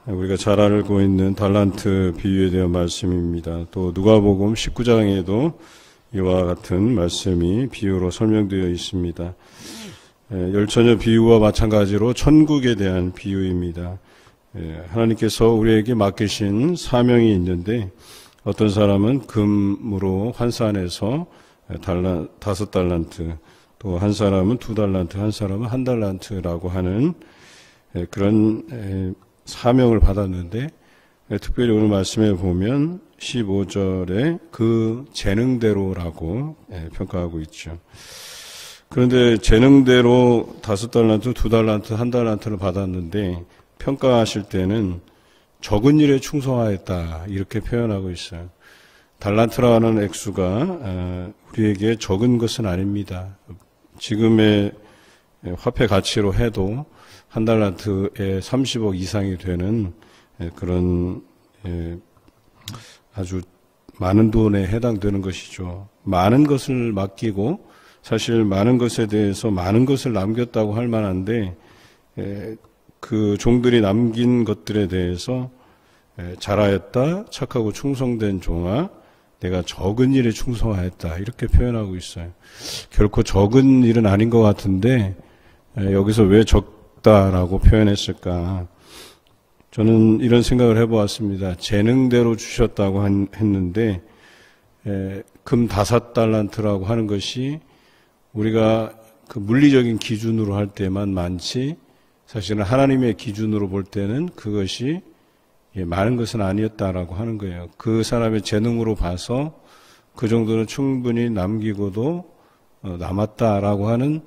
우리가 잘 알고 있는 달란트 비유에 대한 말씀입니다. 또 누가복음 19장에도 이와 같은 말씀이 비유로 설명되어 있습니다. 열처녀 비유와 마찬가지로 천국에 대한 비유입니다. 하나님께서 우리에게 맡기신 사명이 있는데 어떤 사람은 금으로 환산해서 5달란트, 또 한 사람은 2달란트, 한 사람은 1달란트라고 하는 그런 사명을 받았는데, 특별히 오늘 말씀에 보면 15절에 그 재능대로라고 평가하고 있죠. 그런데 재능대로 5달란트, 2달란트, 1달란트를 받았는데 평가하실 때는 적은 일에 충성하였다 이렇게 표현하고 있어요. 달란트라는 액수가 우리에게 적은 것은 아닙니다. 지금의 화폐 가치로 해도 한 달란트에 30억 이상이 되는 그런 아주 많은 돈에 해당되는 것이죠. 많은 것을 맡기고 사실 많은 것에 대해서 많은 것을 남겼다고 할 만한데 그 종들이 남긴 것들에 대해서 잘하였다, 착하고 충성된 종아, 내가 적은 일에 충성하였다 이렇게 표현하고 있어요. 결코 적은 일은 아닌 것 같은데 여기서 왜 적다라고 표현했을까? 저는 이런 생각을 해보았습니다. 재능대로 주셨다고 했는데 금 5달란트라고 하는 것이 우리가 그 물리적인 기준으로 할 때만 많지, 사실은 하나님의 기준으로 볼 때는 그것이 많은 것은 아니었다라고 하는 거예요. 그 사람의 재능으로 봐서 그 정도는 충분히 남기고도 남았다라고 하는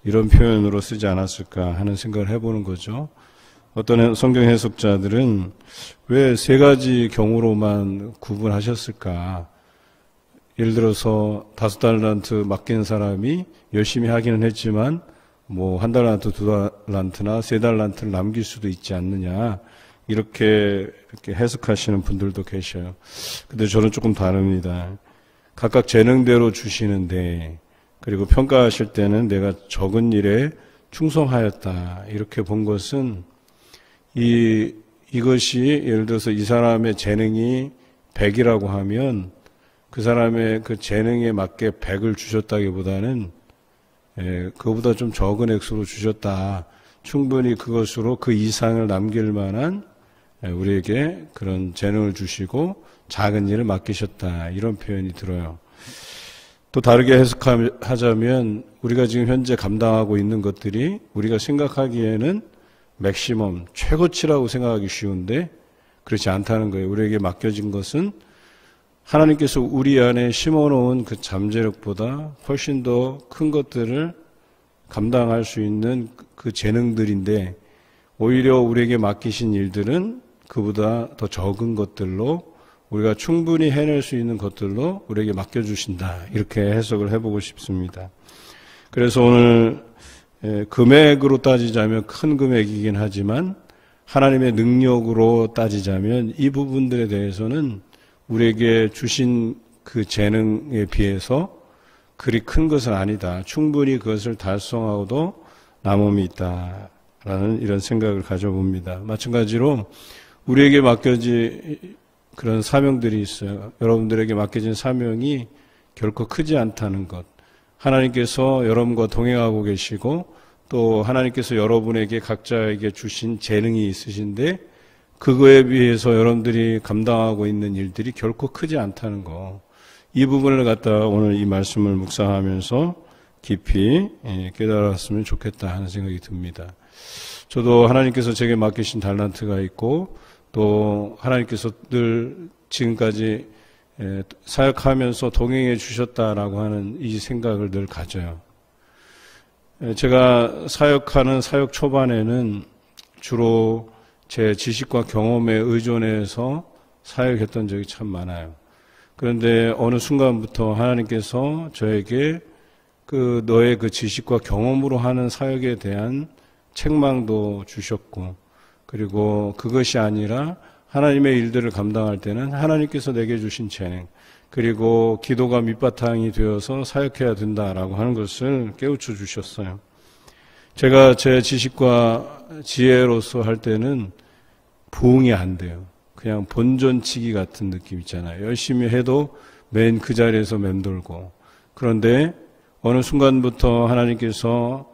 이런 표현으로 쓰지 않았을까 하는 생각을 해보는 거죠. 어떤 성경 해석자들은 왜 3가지 경우로만 구분하셨을까? 예를 들어서 5달란트 맡긴 사람이 열심히 하기는 했지만 뭐 1달란트, 2달란트나 3달란트를 남길 수도 있지 않느냐, 이렇게 해석하시는 분들도 계셔요. 근데 저는 조금 다릅니다. 각각 재능대로 주시는데, 그리고 평가하실 때는 내가 적은 일에 충성하였다 이렇게 본 것은 이것이 예를 들어서 이 사람의 재능이 100이라고 하면 그 사람의 그 재능에 맞게 100을 주셨다기보다는 그거보다 좀 적은 액수로 주셨다. 충분히 그것으로 그 이상을 남길 만한 우리에게 그런 재능을 주시고 작은 일을 맡기셨다 이런 표현이 들어요. 또 다르게 해석하자면 우리가 지금 현재 감당하고 있는 것들이 우리가 생각하기에는 맥시멈, 최고치라고 생각하기 쉬운데 그렇지 않다는 거예요. 우리에게 맡겨진 것은 하나님께서 우리 안에 심어놓은 그 잠재력보다 훨씬 더 큰 것들을 감당할 수 있는 그 재능들인데, 오히려 우리에게 맡기신 일들은 그보다 더 적은 것들로 우리가 충분히 해낼 수 있는 것들로 우리에게 맡겨주신다 이렇게 해석을 해보고 싶습니다. 그래서 오늘 금액으로 따지자면 큰 금액이긴 하지만 하나님의 능력으로 따지자면 이 부분들에 대해서는 우리에게 주신 그 재능에 비해서 그리 큰 것은 아니다. 충분히 그것을 달성하고도 남음이 있다라는 이런 생각을 가져봅니다. 마찬가지로 우리에게 맡겨진 그런 사명들이 있어요. 여러분들에게 맡겨진 사명이 결코 크지 않다는 것. 하나님께서 여러분과 동행하고 계시고 또 하나님께서 여러분에게 각자에게 주신 재능이 있으신데 그거에 비해서 여러분들이 감당하고 있는 일들이 결코 크지 않다는 거. 이 부분을 갖다가 오늘 이 말씀을 묵상하면서 깊이 깨달았으면 좋겠다 하는 생각이 듭니다. 저도 하나님께서 제게 맡기신 달란트가 있고 또 하나님께서 늘 지금까지 사역하면서 동행해 주셨다라고 하는 이 생각을 늘 가져요. 제가 사역하는 사역 초반에는 주로 제 지식과 경험에 의존해서 사역했던 적이 참 많아요. 그런데 어느 순간부터 하나님께서 저에게 너의 그 지식과 경험으로 하는 사역에 대한 책망도 주셨고, 그리고 그것이 아니라 하나님의 일들을 감당할 때는 하나님께서 내게 주신 재능, 그리고 기도가 밑바탕이 되어서 사역해야 된다라고 하는 것을 깨우쳐 주셨어요. 제가 제 지식과 지혜로서 할 때는 부응이 안 돼요. 그냥 본전치기 같은 느낌 있잖아요. 열심히 해도 맨 그 자리에서 맴돌고. 그런데 어느 순간부터 하나님께서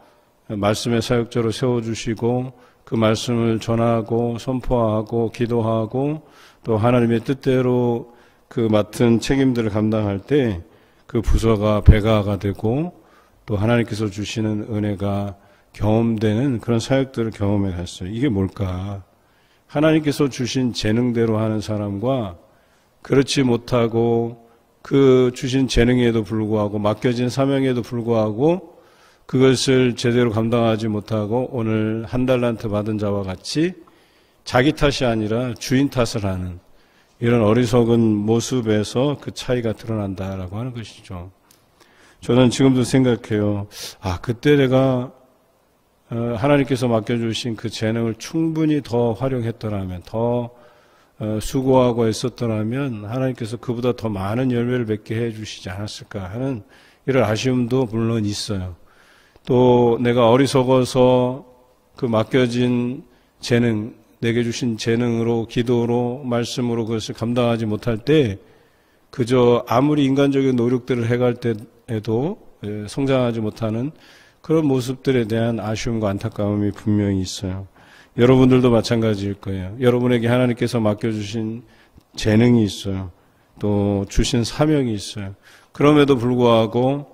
말씀의 사역자로 세워주시고 그 말씀을 전하고 선포하고 기도하고 또 하나님의 뜻대로 그 맡은 책임들을 감당할 때 그 부서가 배가가 되고 또 하나님께서 주시는 은혜가 경험되는 그런 사역들을 경험해 갔어요. 이게 뭘까? 하나님께서 주신 재능대로 하는 사람과 그렇지 못하고 그 주신 재능에도 불구하고 맡겨진 사명에도 불구하고 그것을 제대로 감당하지 못하고 오늘 한 달란트 받은 자와 같이 자기 탓이 아니라 주인 탓을 하는 이런 어리석은 모습에서 그 차이가 드러난다라고 하는 것이죠. 저는 지금도 생각해요. 그때 내가 하나님께서 맡겨주신 그 재능을 충분히 더 활용했더라면, 더 수고하고 애썼더라면 하나님께서 그보다 더 많은 열매를 맺게 해주시지 않았을까 하는 이런 아쉬움도 물론 있어요. 또 내가 어리석어서 그 맡겨진 재능, 내게 주신 재능으로, 기도로, 말씀으로 그것을 감당하지 못할 때 그저 아무리 인간적인 노력들을 해갈 때에도 성장하지 못하는 그런 모습들에 대한 아쉬움과 안타까움이 분명히 있어요. 여러분들도 마찬가지일 거예요. 여러분에게 하나님께서 맡겨주신 재능이 있어요. 또 주신 사명이 있어요. 그럼에도 불구하고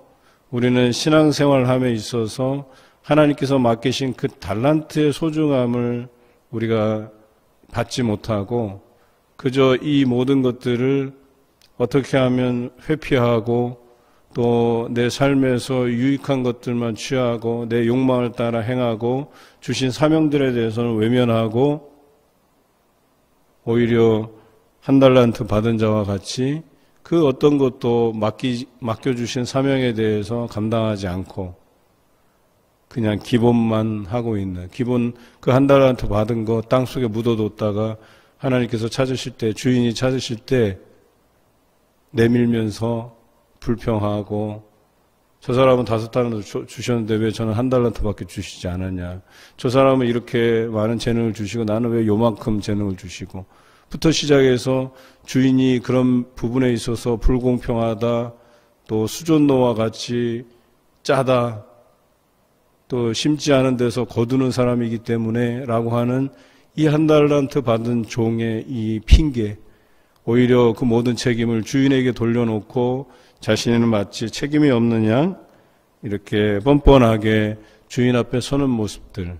우리는 신앙생활함에 있어서 하나님께서 맡기신 그 달란트의 소중함을 우리가 받지 못하고 그저 이 모든 것들을 어떻게 하면 회피하고 또 내 삶에서 유익한 것들만 취하고 내 욕망을 따라 행하고 주신 사명들에 대해서는 외면하고 오히려 한 달란트 받은 자와 같이 그 어떤 것도 맡겨주신 사명에 대해서 감당하지 않고 그냥 기본만 하고 있는, 기본 그 한 달란트 받은 거 땅속에 묻어뒀다가 하나님께서 찾으실 때, 주인이 찾으실 때 내밀면서 불평하고 저 사람은 5달란트 주셨는데 왜 저는 한 달란트밖에 주시지 않았냐. 저 사람은 이렇게 많은 재능을 주시고 나는 왜 요만큼 재능을 주시고 부터 시작해서 주인이 그런 부분에 있어서 불공평하다, 또 수존노와 같이 짜다, 또 심지 않은 데서 거두는 사람이기 때문에 라고 하는 이 한 달란트 받은 종의 이 핑계, 오히려 그 모든 책임을 주인에게 돌려놓고 자신은 마치 책임이 없는 양 이렇게 뻔뻔하게 주인 앞에 서는 모습들.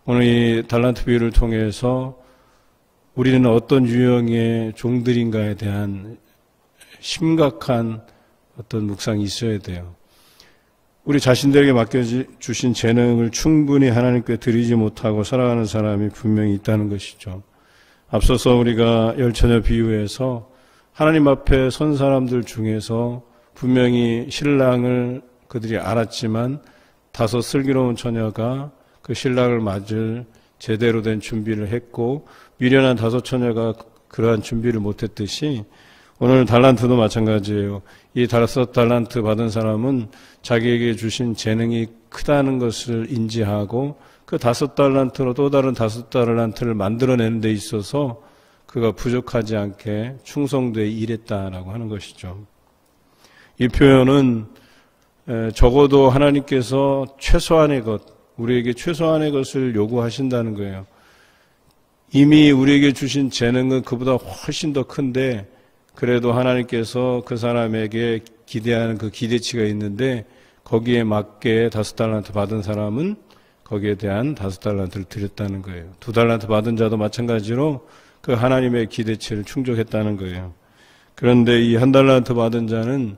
오늘 이 달란트 비유를 통해서 우리는 어떤 유형의 종들인가에 대한 심각한 어떤 묵상이 있어야 돼요. 우리 자신들에게 맡겨주신 재능을 충분히 하나님께 드리지 못하고 살아가는 사람이 분명히 있다는 것이죠. 앞서서 우리가 열처녀 비유에서 하나님 앞에 선 사람들 중에서 분명히 신랑을 그들이 알았지만 5 슬기로운 처녀가 그 신랑을 맞을 제대로 된 준비를 했고 미련한 5 처녀가 그러한 준비를 못했듯이 오늘 달란트도 마찬가지예요. 이 5 달란트 받은 사람은 자기에게 주신 재능이 크다는 것을 인지하고 그 5 달란트로 또 다른 5 달란트를 만들어내는 데 있어서 그가 부족하지 않게 충성되어 일했다라고 하는 것이죠. 이 표현은 적어도 하나님께서 최소한의 것, 우리에게 최소한의 것을 요구하신다는 거예요. 이미 우리에게 주신 재능은 그보다 훨씬 더 큰데 그래도 하나님께서 그 사람에게 기대하는 그 기대치가 있는데 거기에 맞게 5 달란트 받은 사람은 거기에 대한 5 달란트를 드렸다는 거예요. 2 달란트 받은 자도 마찬가지로 그 하나님의 기대치를 충족했다는 거예요. 그런데 이 1 달란트 받은 자는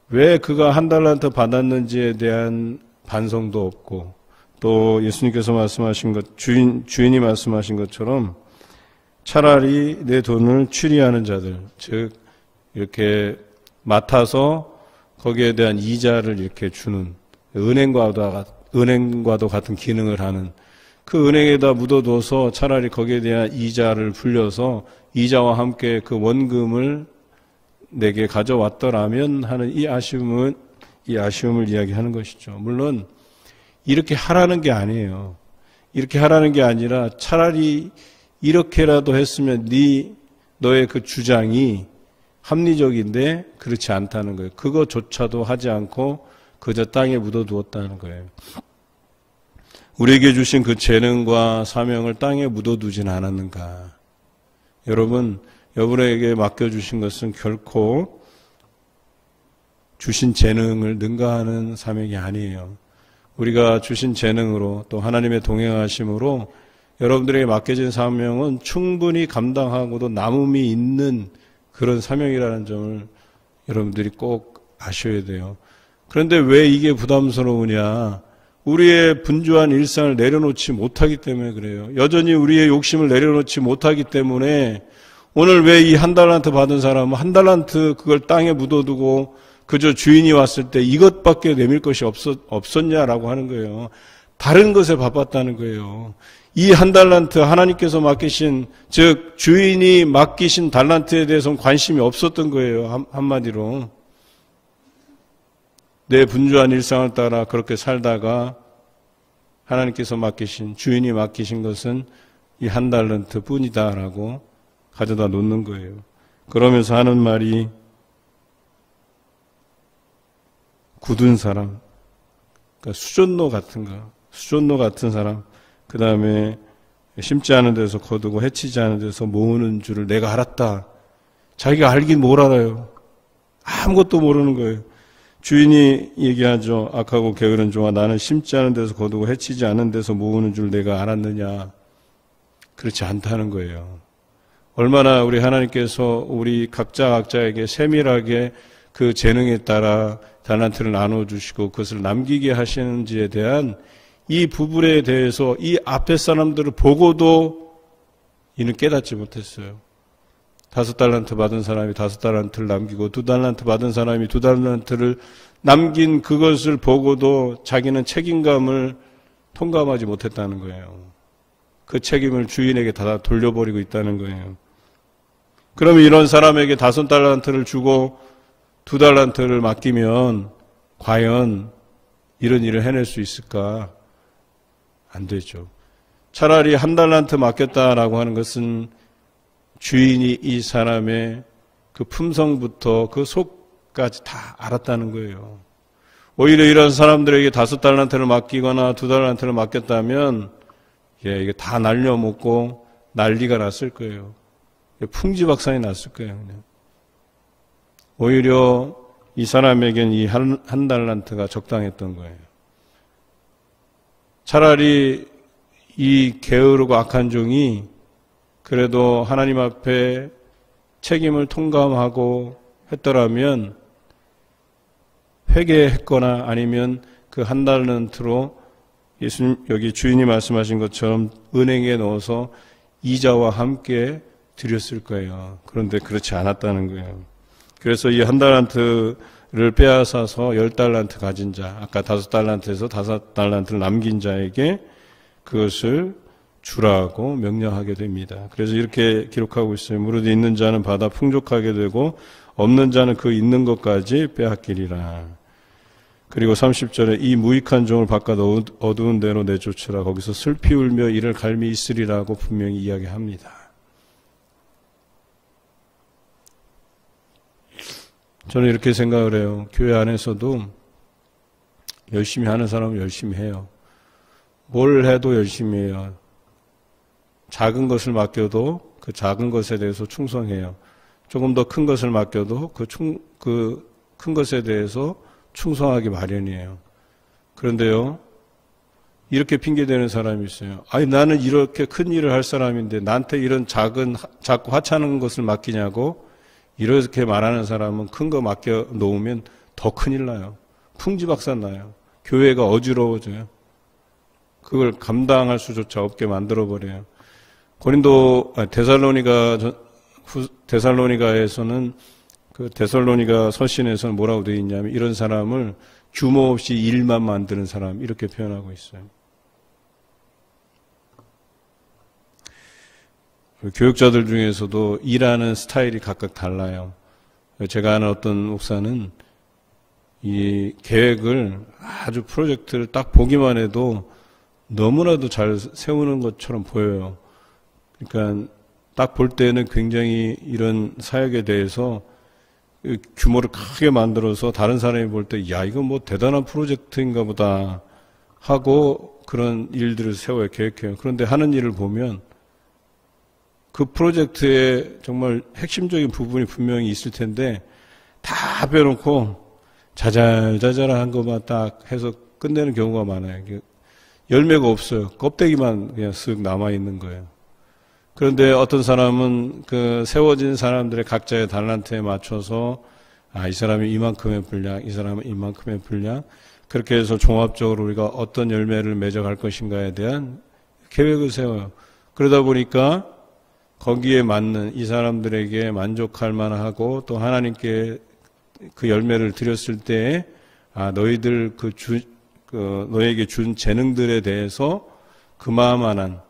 왜 그가 1 달란트 받았는지에 대한 반성도 없고 또 예수님께서 말씀하신 것, 주인이 말씀하신 것처럼 차라리 내 돈을 추리하는 자들, 즉 이렇게 맡아서 거기에 대한 이자를 이렇게 주는 은행과도 같은 기능을 하는 그 은행에다 묻어둬서 차라리 거기에 대한 이자를 불려서 이자와 함께 그 원금을 내게 가져왔더라면 하는 이 아쉬움을 이야기하는 것이죠. 물론 이렇게 하라는 게 아니에요. 이렇게 하라는 게 아니라 차라리 이렇게라도 했으면 너의 그 주장이 합리적인데 그렇지 않다는 거예요. 그거조차도 하지 않고 그저 땅에 묻어두었다는 거예요. 우리에게 주신 그 재능과 사명을 땅에 묻어두진 않았는가. 여러분, 여러분에게 맡겨주신 것은 결코 주신 재능을 능가하는 사명이 아니에요. 우리가 주신 재능으로 또 하나님의 동행하심으로 여러분들에게 맡겨진 사명은 충분히 감당하고도 남음이 있는 그런 사명이라는 점을 여러분들이 꼭 아셔야 돼요. 그런데 왜 이게 부담스러우냐? 우리의 분주한 일상을 내려놓지 못하기 때문에 그래요. 여전히 우리의 욕심을 내려놓지 못하기 때문에 오늘 왜 이 한 달란트 받은 사람은 한 달란트 그걸 땅에 묻어두고 그저 주인이 왔을 때 이것밖에 내밀 것이 없었냐라고 하는 거예요. 다른 것에 바빴다는 거예요. 이 한 달란트 하나님께서 맡기신, 즉 주인이 맡기신 달란트에 대해서는 관심이 없었던 거예요. 한마디로. 내 분주한 일상을 따라 그렇게 살다가 하나님께서 맡기신, 주인이 맡기신 것은 이 한 달란트 뿐이다라고 가져다 놓는 거예요. 그러면서 하는 말이 굳은 사람, 그러니까 수전노 같은 사람, 그 다음에 심지 않은 데서 거두고 해치지 않은 데서 모으는 줄을 내가 알았다. 자기가 알긴 뭘 알아요. 아무것도 모르는 거예요. 주인이 얘기하죠. 악하고 게으른 종아, 나는 심지 않은 데서 거두고 해치지 않은 데서 모으는 줄 내가 알았느냐. 그렇지 않다는 거예요. 얼마나 우리 하나님께서 우리 각자에게 세밀하게 그 재능에 따라 달란트를 나눠주시고 그것을 남기게 하시는지에 대한 이 부분에 대해서 이 앞에 사람들을 보고도 이는 깨닫지 못했어요. 5달란트 받은 사람이 5달란트를 남기고 2달란트 받은 사람이 2달란트를 남긴 그것을 보고도 자기는 책임감을 통감하지 못했다는 거예요. 그 책임을 주인에게 다 돌려버리고 있다는 거예요. 그러면 이런 사람에게 5달란트를 주고 2달란트를 맡기면 과연 이런 일을 해낼 수 있을까? 안 되죠. 차라리 1달란트 맡겼다라고 하는 것은 주인이 이 사람의 그 품성부터 그 속까지 다 알았다는 거예요. 오히려 이런 사람들에게 5달란트를 맡기거나 2달란트를 맡겼다면 이게 다 날려먹고 난리가 났을 거예요. 풍지박산이 났을 거예요. 그냥. 오히려 이 사람에겐 이 한 달란트가 적당했던 거예요. 차라리 이 게으르고 악한 종이 그래도 하나님 앞에 책임을 통감하고 했더라면 회개했거나 아니면 그 한 달란트로 예수님 여기 주인이 말씀하신 것처럼 은행에 넣어서 이자와 함께 드렸을 거예요. 그런데 그렇지 않았다는 거예요. 그래서 이 한 달란트를 빼앗아서 10달란트 가진 자, 아까 5달란트에서 5달란트를 남긴 자에게 그것을 주라고 명령하게 됩니다. 그래서 이렇게 기록하고 있어요. 무릇 있는 자는 받아 풍족하게 되고 없는 자는 그 있는 것까지 빼앗기리라. 그리고 30절에 이 무익한 종을 바깥 어두운 데로 내쫓으라. 거기서 슬피 울며 이를 갈미 있으리라고 분명히 이야기합니다. 저는 이렇게 생각을 해요. 교회 안에서도 열심히 하는 사람은 열심히 해요. 뭘 해도 열심히 해요. 작은 것을 맡겨도 그 작은 것에 대해서 충성해요. 조금 더 큰 것을 맡겨도 그 큰 것에 대해서 충성하기 마련이에요. 그런데요, 이렇게 핑계대는 사람이 있어요. 아니, 나는 이렇게 큰 일을 할 사람인데 나한테 이런 작고 하찮은 것을 맡기냐고? 이렇게 말하는 사람은 큰 거 맡겨 놓으면 더 큰일 나요. 풍지박산 나요. 교회가 어지러워져요. 그걸 감당할 수조차 없게 만들어버려요. 데살로니가에서는 그 데살로니가 서신에서는 뭐라고 되어 있냐면 이런 사람을 규모 없이 일만 만드는 사람 이렇게 표현하고 있어요. 교육자들 중에서도 일하는 스타일이 각각 달라요. 제가 아는 어떤 목사는 이 계획을 아주 프로젝트를 딱 보기만 해도 너무나도 잘 세우는 것처럼 보여요. 그러니까 딱 볼 때는 굉장히 이런 사역에 대해서 규모를 크게 만들어서 다른 사람이 볼 때, 야, 이거 뭐 대단한 프로젝트인가 보다 하고 그런 일들을 세워야 계획해요. 그런데 하는 일을 보면 그 프로젝트에 정말 핵심적인 부분이 분명히 있을 텐데 다 빼놓고 자잘자잘한 것만 딱 해서 끝내는 경우가 많아요. 열매가 없어요. 껍데기만 그냥 쓱 남아있는 거예요. 그런데 어떤 사람은 그 세워진 사람들의 각자의 달란트에 맞춰서 이 사람이 이만큼의 분량, 이 사람은 이만큼의 분량, 그렇게 해서 종합적으로 우리가 어떤 열매를 맺어갈 것인가에 대한 계획을 세워요. 그러다 보니까 거기에 맞는 이 사람들에게 만족할 만하고 또 하나님께 그 열매를 드렸을 때 너희들 너에게 준 재능들에 대해서 그마만한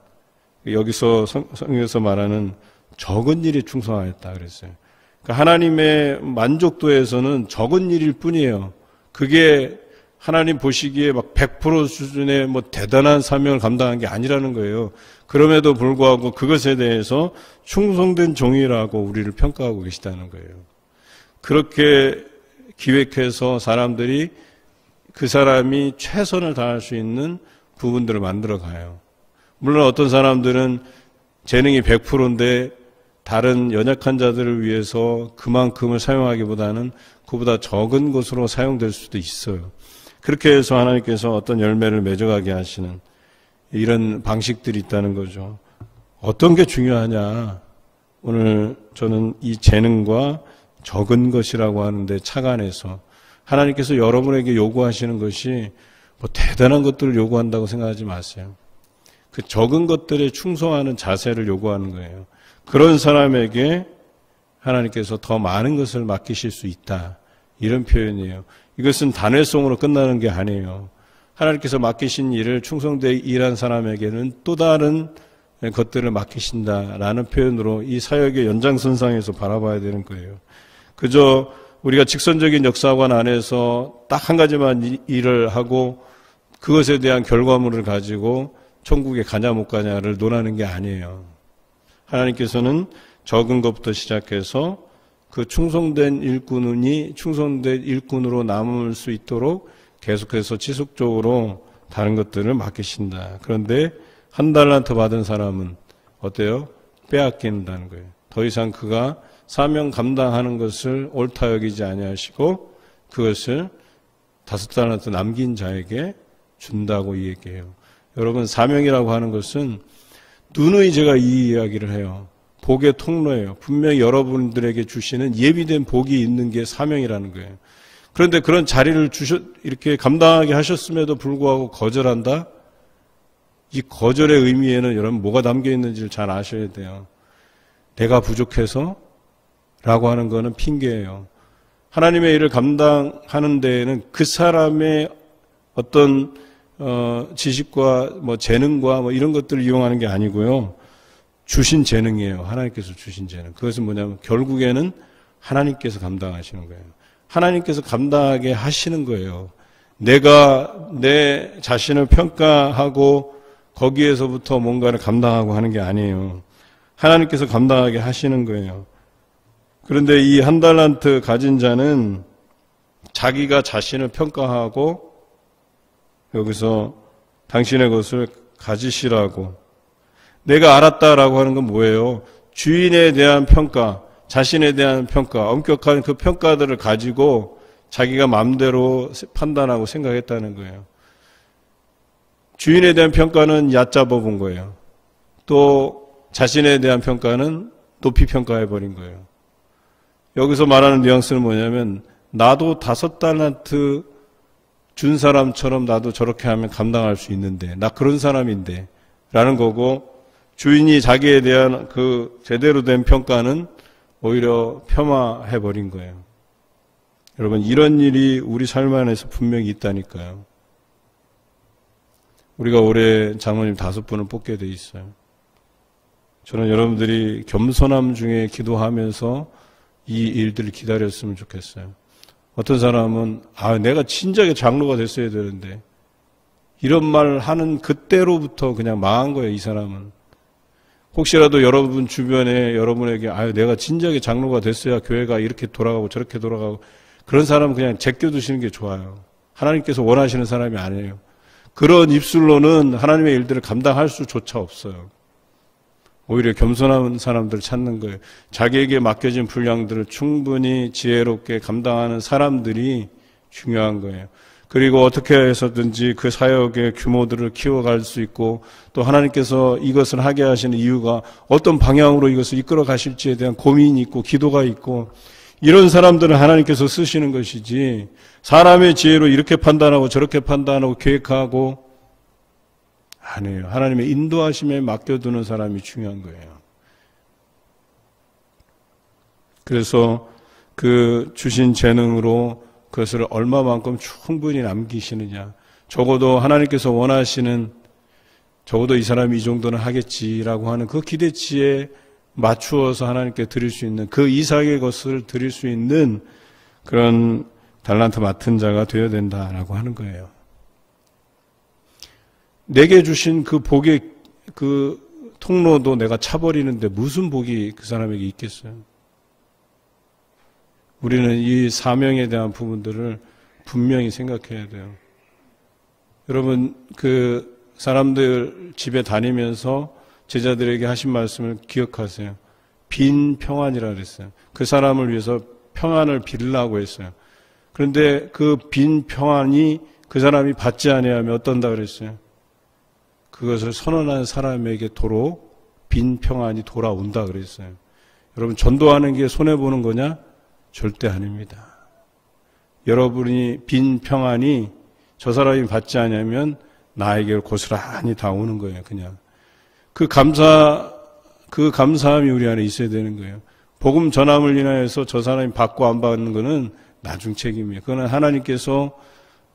여기서 성경에서 말하는 적은 일에 충성하였다 그랬어요. 그러니까 하나님의 만족도에서는 적은 일일 뿐이에요. 그게 하나님 보시기에 막 100% 수준의 뭐 대단한 사명을 감당한 게 아니라는 거예요. 그럼에도 불구하고 그것에 대해서 충성된 종이라고 우리를 평가하고 계시다는 거예요. 그렇게 기획해서 사람들이 그 사람이 최선을 다할 수 있는 부분들을 만들어 가요. 물론 어떤 사람들은 재능이 100%인데 다른 연약한 자들을 위해서 그만큼을 사용하기보다는 그보다 적은 것으로 사용될 수도 있어요. 그렇게 해서 하나님께서 어떤 열매를 맺어가게 하시는 이런 방식들이 있다는 거죠. 어떤 게 중요하냐? 오늘 저는 이 재능과 적은 것이라고 하는데 착안해서 하나님께서 여러분에게 요구하시는 것이 뭐 대단한 것들을 요구한다고 생각하지 마세요. 그 적은 것들에 충성하는 자세를 요구하는 거예요. 그런 사람에게 하나님께서 더 많은 것을 맡기실 수 있다. 이런 표현이에요. 이것은 단회성으로 끝나는 게 아니에요. 하나님께서 맡기신 일을 충성되게 일한 사람에게는 또 다른 것들을 맡기신다라는 표현으로 이 사역의 연장선상에서 바라봐야 되는 거예요. 그저 우리가 직선적인 역사관 안에서 딱 한 가지만 일을 하고 그것에 대한 결과물을 가지고 천국에 가냐 못 가냐를 논하는 게 아니에요. 하나님께서는 적은 것부터 시작해서 그 충성된 일꾼이 충성된 일꾼으로 남을 수 있도록 계속해서 지속적으로 다른 것들을 맡기신다. 그런데 한 달란트 받은 사람은 어때요? 빼앗긴다는 거예요. 더 이상 그가 사명 감당하는 것을 옳다 여기지 아니하시고 그것을 5달란트 남긴 자에게 준다고 얘기해요. 여러분, 사명이라고 하는 것은 누누이 제가 이 이야기를 해요. 복의 통로예요. 분명히 여러분들에게 주시는 예비된 복이 있는 게 사명이라는 거예요. 그런데 그런 자리를 이렇게 감당하게 하셨음에도 불구하고 거절한다? 이 거절의 의미에는 여러분 뭐가 담겨 있는지를 잘 아셔야 돼요. 내가 부족해서? 라고 하는 거는 핑계예요. 하나님의 일을 감당하는 데에는 그 사람의 어떤 지식과 뭐 재능과 뭐 이런 것들을 이용하는 게 아니고요. 주신 재능이에요. 하나님께서 주신 재능. 그것은 뭐냐면 결국에는 하나님께서 감당하시는 거예요. 하나님께서 감당하게 하시는 거예요. 내가 내 자신을 평가하고 거기에서부터 뭔가를 감당하고 하는 게 아니에요. 하나님께서 감당하게 하시는 거예요. 그런데 이 한 달란트 가진 자는 자기가 자신을 평가하고 여기서 당신의 것을 가지시라고. 내가 알았다라고 하는 건 뭐예요? 주인에 대한 평가, 자신에 대한 평가, 엄격한 그 평가들을 가지고 자기가 마음대로 판단하고 생각했다는 거예요. 주인에 대한 평가는 얕잡아 본 거예요. 또 자신에 대한 평가는 높이 평가해버린 거예요. 여기서 말하는 뉘앙스는 뭐냐면 나도 5달란트 준 사람처럼 나도 저렇게 하면 감당할 수 있는데 나 그런 사람인데 라는 거고 주인이 자기에 대한 그 제대로 된 평가는 오히려 폄하해버린 거예요. 여러분 이런 일이 우리 삶 안에서 분명히 있다니까요. 우리가 올해 장로님 5분을 뽑게 돼 있어요. 저는 여러분들이 겸손함 중에 기도하면서 이 일들을 기다렸으면 좋겠어요. 어떤 사람은 내가 진작에 장로가 됐어야 되는데 이런 말 하는 그때로부터 그냥 망한 거예요, 이 사람은. 혹시라도 여러분 주변에 여러분에게 내가 진작에 장로가 됐어야 교회가 이렇게 돌아가고 저렇게 돌아가고 그런 사람은 그냥 제껴두시는 게 좋아요. 하나님께서 원하시는 사람이 아니에요. 그런 입술로는 하나님의 일들을 감당할 수조차 없어요. 오히려 겸손한 사람들을 찾는 거예요. 자기에게 맡겨진 분량들을 충분히 지혜롭게 감당하는 사람들이 중요한 거예요. 그리고 어떻게 해서든지 그 사역의 규모들을 키워갈 수 있고 또 하나님께서 이것을 하게 하시는 이유가 어떤 방향으로 이것을 이끌어 가실지에 대한 고민이 있고 기도가 있고 이런 사람들은 하나님께서 쓰시는 것이지 사람의 지혜로 이렇게 판단하고 저렇게 판단하고 계획하고 아니에요. 하나님의 인도하심에 맡겨두는 사람이 중요한 거예요. 그래서 그 주신 재능으로 그것을 얼마만큼 충분히 남기시느냐. 적어도 하나님께서 원하시는 적어도 이 사람이 이 정도는 하겠지라고 하는 그 기대치에 맞추어서 하나님께 드릴 수 있는 그 이상의 것을 드릴 수 있는 그런 달란트 맡은 자가 되어야 된다라고 하는 거예요. 내게 주신 그 복의 그 통로도 내가 차버리는데 무슨 복이 그 사람에게 있겠어요? 우리는 이 사명에 대한 부분들을 분명히 생각해야 돼요. 여러분, 그 사람들 집에 다니면서 제자들에게 하신 말씀을 기억하세요. 빈 평안이라 그랬어요. 그 사람을 위해서 평안을 빌라고 했어요. 그런데 그 빈 평안이 그 사람이 받지 아니하면 어떤다 그랬어요? 그것을 선언한 사람에게 도로 빈 평안이 돌아온다 그랬어요. 여러분, 전도하는 게 손해보는 거냐? 절대 아닙니다. 여러분이 빈 평안이 저 사람이 받지 않으면 나에게 고스란히 다 오는 거예요. 그냥 그 감사함이 우리 안에 있어야 되는 거예요. 복음 전함을 인하여서 저 사람이 받고 안 받는 거는 나중 책임이에요. 그거는 하나님께서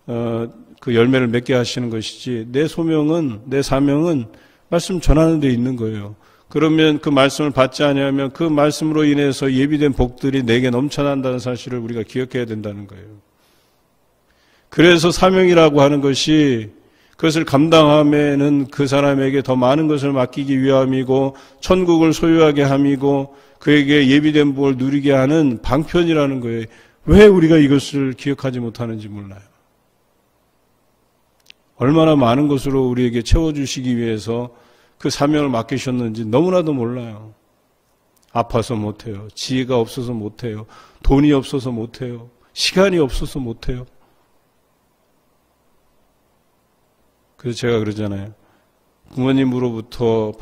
그 열매를 맺게 하시는 것이지 내 소명은 내 사명은 말씀 전하는 데 있는 거예요. 그러면 그 말씀을 받지 않으면 그 말씀으로 인해서 예비된 복들이 내게 넘쳐난다는 사실을 우리가 기억해야 된다는 거예요. 그래서 사명이라고 하는 것이 그것을 감당함에는 그 사람에게 더 많은 것을 맡기기 위함이고 천국을 소유하게 함이고 그에게 예비된 복을 누리게 하는 방편이라는 거예요. 왜 우리가 이것을 기억하지 못하는지 몰라요. 얼마나 많은 것으로 우리에게 채워주시기 위해서 그 사명을 맡기셨는지 너무나도 몰라요. 아파서 못해요. 지혜가 없어서 못해요. 돈이 없어서 못해요. 시간이 없어서 못해요. 그래서 제가 그러잖아요. 부모님으로부터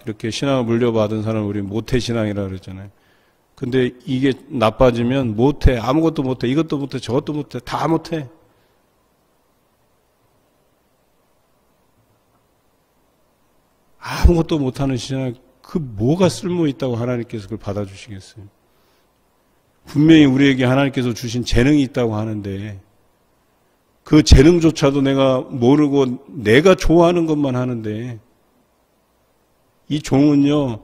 이렇게 신앙을 물려받은 사람은 우리 모태신앙이라고 그러잖아요. 근데 이게 나빠지면 못해. 아무것도 못해. 이것도 못해. 저것도 못해. 다 못해. 아무것도 못하는 신앙, 그 뭐가 쓸모 있다고 하나님께서 그걸 받아주시겠어요? 분명히 우리에게 하나님께서 주신 재능이 있다고 하는데 그 재능조차도 내가 모르고 내가 좋아하는 것만 하는데 이 종은요,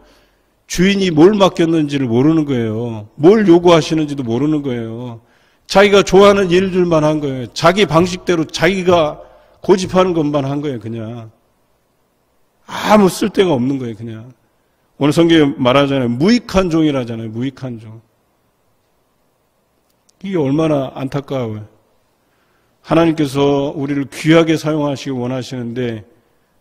주인이 뭘 맡겼는지를 모르는 거예요. 뭘 요구하시는지도 모르는 거예요. 자기가 좋아하는 일들만 한 거예요. 자기 방식대로 자기가 고집하는 것만 한 거예요, 그냥. 아무 쓸데가 없는 거예요, 그냥. 오늘 성경에 말하잖아요. 무익한 종이라잖아요, 무익한 종. 이게 얼마나 안타까워요. 하나님께서 우리를 귀하게 사용하시기 원하시는데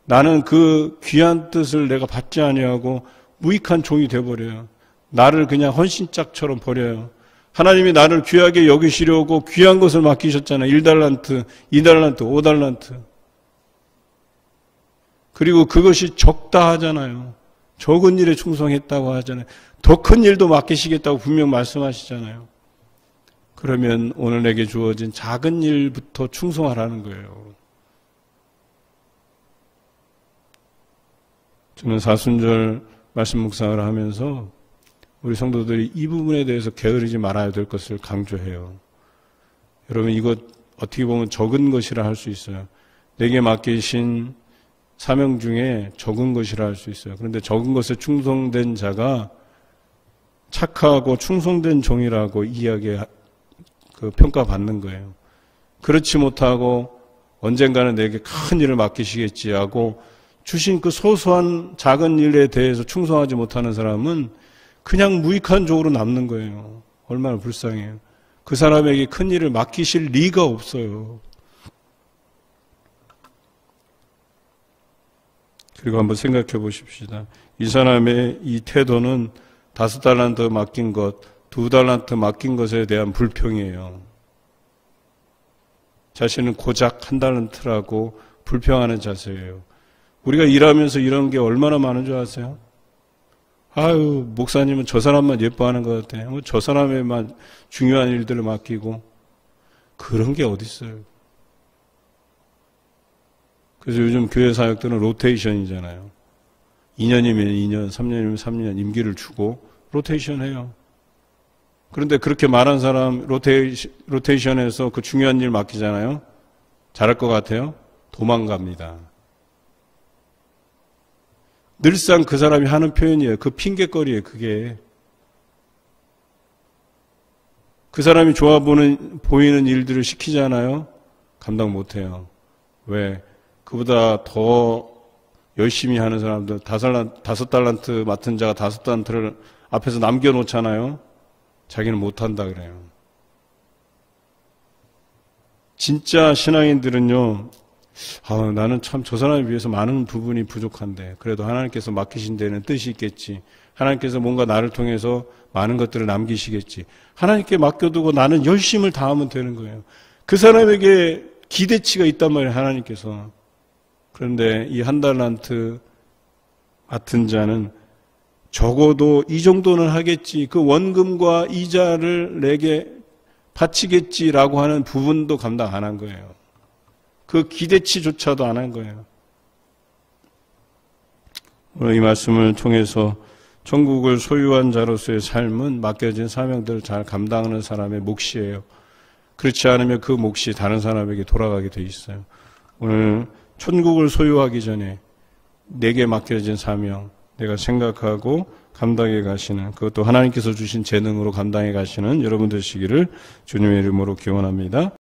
나는 그 귀한 뜻을 내가 받지 아니하고 무익한 종이 돼버려요. 나를 그냥 헌신짝처럼 버려요. 하나님이 나를 귀하게 여기시려고 귀한 것을 맡기셨잖아요. 1달란트, 2달란트, 5달란트. 그리고 그것이 적다 하잖아요. 적은 일에 충성했다고 하잖아요. 더 큰 일도 맡기시겠다고 분명 말씀하시잖아요. 그러면 오늘 내게 주어진 작은 일부터 충성하라는 거예요. 저는 사순절 말씀 묵상을 하면서 우리 성도들이 이 부분에 대해서 게으르지 말아야 될 것을 강조해요. 여러분, 이것 어떻게 보면 적은 것이라 할 수 있어요. 내게 맡기신 사명 중에 적은 것이라 할 수 있어요. 그런데 적은 것에 충성된 자가 착하고 충성된 종이라고 평가받는 거예요. 그렇지 못하고 언젠가는 내게 큰 일을 맡기시겠지 하고 주신 그 소소한 작은 일에 대해서 충성하지 못하는 사람은 그냥 무익한 종으로 남는 거예요. 얼마나 불쌍해요. 그 사람에게 큰 일을 맡기실 리가 없어요. 그리고 한번 생각해 보십시다. 이 사람의 이 태도는 5달란트 맡긴 것, 2달란트 맡긴 것에 대한 불평이에요. 자신은 고작 1달란트라고 불평하는 자세예요. 우리가 일하면서 이런 게 얼마나 많은 줄 아세요? 아유, 목사님은 저 사람만 예뻐하는 것 같아. 저 사람에만 중요한 일들을 맡기고. 그런 게 어디 있어요. 그래서 요즘 교회 사역들은 로테이션이잖아요. 2년이면 2년, 3년이면 3년 임기를 주고 로테이션 해요. 그런데 그렇게 말한 사람 로테이션에서 그 중요한 일 맡기잖아요. 잘할 것 같아요? 도망갑니다. 늘상 그 사람이 하는 표현이에요. 그 핑계거리예요. 그게. 그 사람이 좋아 보이는 일들을 시키잖아요. 감당 못해요. 왜? 그보다 더 열심히 하는 사람들, 5달란트 맡은 자가 5달란트를 앞에서 남겨놓잖아요. 자기는 못한다 그래요. 진짜 신앙인들은요, 나는 참 저 사람에 비해서 많은 부분이 부족한데 그래도 하나님께서 맡기신 데는 뜻이 있겠지. 하나님께서 뭔가 나를 통해서 많은 것들을 남기시겠지. 하나님께 맡겨두고 나는 열심을 다하면 되는 거예요. 그 사람에게 기대치가 있단 말이에요. 하나님께서. 그런데 이 1달란트 맡은 자는 적어도 이 정도는 하겠지. 그 원금과 이자를 내게 바치겠지라고 하는 부분도 감당 안 한 거예요. 그 기대치조차도 안 한 거예요. 오늘 이 말씀을 통해서 천국을 소유한 자로서의 삶은 맡겨진 사명들을 잘 감당하는 사람의 몫이에요. 그렇지 않으면 그 몫이 다른 사람에게 돌아가게 돼 있어요. 오늘 천국을 소유하기 전에 내게 맡겨진 사명, 내가 생각하고 감당해 가시는, 그것도 하나님께서 주신 재능으로 감당해 가시는 여러분 되시기를 주님의 이름으로 기원합니다.